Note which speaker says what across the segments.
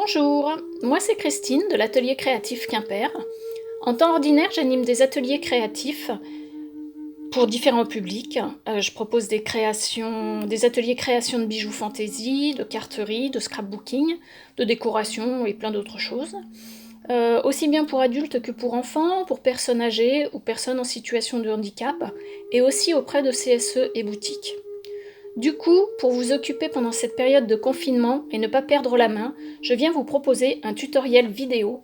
Speaker 1: Bonjour, moi c'est Christine de l'atelier créatif Quimper. En temps ordinaire, j'anime des ateliers créatifs pour différents publics. Je propose des ateliers création de bijoux fantaisie, de carterie, de scrapbooking, de décoration et plein d'autres choses. Aussi bien pour adultes que pour enfants, pour personnes âgées ou personnes en situation de handicap, et aussi auprès de CSE et boutiques. Du coup, pour vous occuper pendant cette période de confinement et ne pas perdre la main, je viens vous proposer un tutoriel vidéo,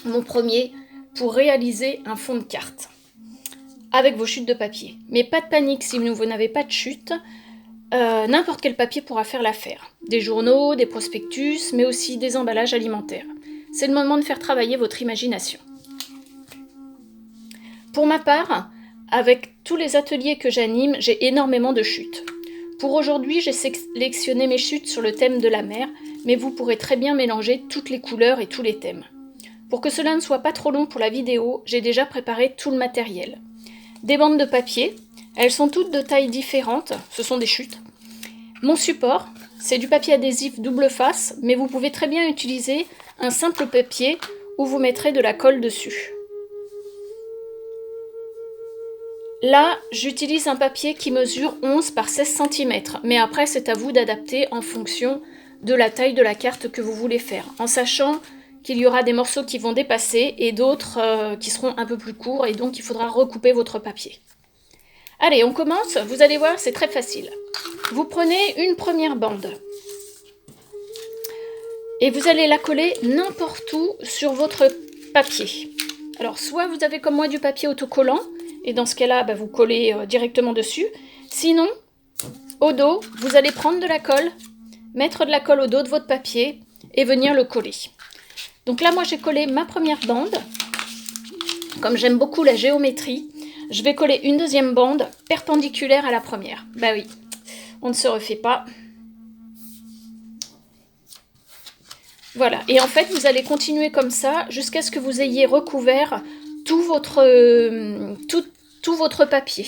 Speaker 1: mon premier, pour réaliser un fond de carte avec vos chutes de papier. Mais pas de panique si vous n'avez pas de chute, n'importe quel papier pourra faire l'affaire. Des journaux, des prospectus, mais aussi des emballages alimentaires. C'est le moment de faire travailler votre imagination. Pour ma part, avec tous les ateliers que j'anime, j'ai énormément de chutes. Pour aujourd'hui, j'ai sélectionné mes chutes sur le thème de la mer, mais vous pourrez très bien mélanger toutes les couleurs et tous les thèmes. Pour que cela ne soit pas trop long pour la vidéo, j'ai déjà préparé tout le matériel. Des bandes de papier, elles sont toutes de tailles différentes, ce sont des chutes. Mon support, c'est du papier adhésif double face, mais vous pouvez très bien utiliser un simple papier où vous mettrez de la colle dessus. Là, j'utilise un papier qui mesure 11 par 16 cm, mais après c'est à vous d'adapter en fonction de la taille de la carte que vous voulez faire, en sachant qu'il y aura des morceaux qui vont dépasser et d'autres qui seront un peu plus courts, et donc il faudra recouper votre papier. Allez, on commence, vous allez voir, c'est très facile. Vous prenez une première bande, et vous allez la coller n'importe où sur votre papier. Alors, soit vous avez comme moi du papier autocollant, et dans ce cas-là, vous collez directement dessus. Sinon, au dos, vous allez prendre de la colle, mettre de la colle au dos de votre papier et venir le coller. Donc là, moi, j'ai collé ma première bande. Comme j'aime beaucoup la géométrie, je vais coller une deuxième bande perpendiculaire à la première. Bah oui, on ne se refait pas. Voilà, et en fait, vous allez continuer comme ça jusqu'à ce que vous ayez recouvert tout votre papier.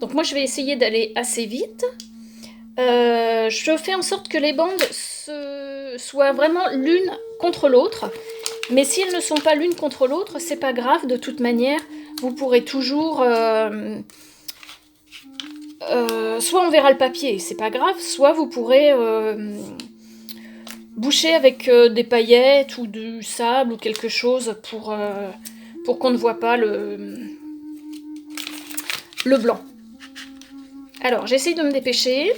Speaker 1: Donc moi, je vais essayer d'aller assez vite. Je fais en sorte que les bandes soient vraiment l'une contre l'autre. Mais si elles ne sont pas l'une contre l'autre, c'est pas grave. De toute manière, vous pourrez toujours... soit on verra le papier, c'est pas grave. Soit vous pourrez... boucher avec des paillettes ou du sable ou quelque chose pour qu'on ne voit pas le blanc. Alors, j'essaye de me dépêcher.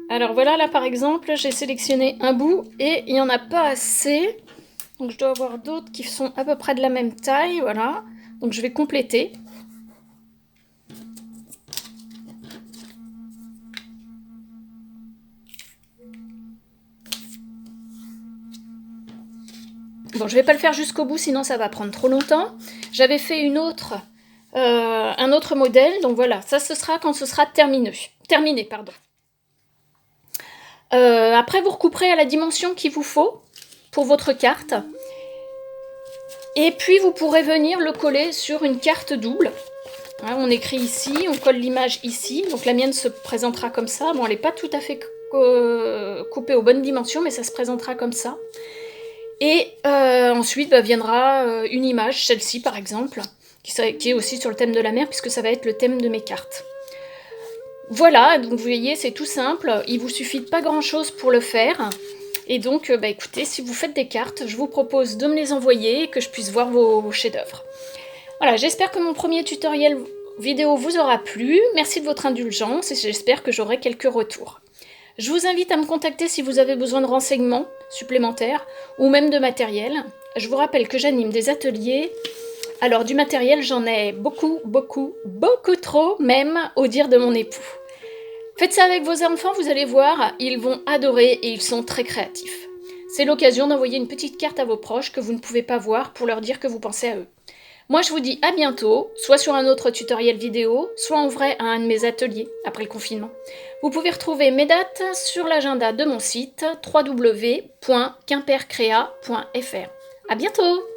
Speaker 1: Alors voilà, là par exemple, j'ai sélectionné un bout et il n'y en a pas assez. Donc je dois avoir d'autres qui sont à peu près de la même taille, voilà. Donc je vais compléter. Bon, je vais pas le faire jusqu'au bout, sinon ça va prendre trop longtemps. J'avais fait un autre modèle, donc voilà, ça ce sera quand ce sera terminé. Après, vous recouperez à la dimension qu'il vous faut pour votre carte. Et puis, vous pourrez venir le coller sur une carte double. Hein, on écrit ici, on colle l'image ici. Donc, la mienne se présentera comme ça. Bon, elle n'est pas tout à fait coupée aux bonnes dimensions, mais ça se présentera comme ça. Et ensuite, viendra une image, celle-ci par exemple, qui est aussi sur le thème de la mer, puisque ça va être le thème de mes cartes. Voilà, donc vous voyez, c'est tout simple, il vous suffit de pas grand-chose pour le faire. Et donc, écoutez, si vous faites des cartes, je vous propose de me les envoyer et que je puisse voir vos chefs-d'œuvre. Voilà, j'espère que mon premier tutoriel vidéo vous aura plu. Merci de votre indulgence et j'espère que j'aurai quelques retours. Je vous invite à me contacter si vous avez besoin de renseignements supplémentaires ou même de matériel. Je vous rappelle que j'anime des ateliers. Alors du matériel, j'en ai beaucoup trop, même au dire de mon époux. Faites ça avec vos enfants, vous allez voir, ils vont adorer et ils sont très créatifs. C'est l'occasion d'envoyer une petite carte à vos proches que vous ne pouvez pas voir pour leur dire que vous pensez à eux. Moi, je vous dis à bientôt, soit sur un autre tutoriel vidéo, soit en vrai à un de mes ateliers après le confinement. Vous pouvez retrouver mes dates sur l'agenda de mon site www.quimpercrea.fr. À bientôt!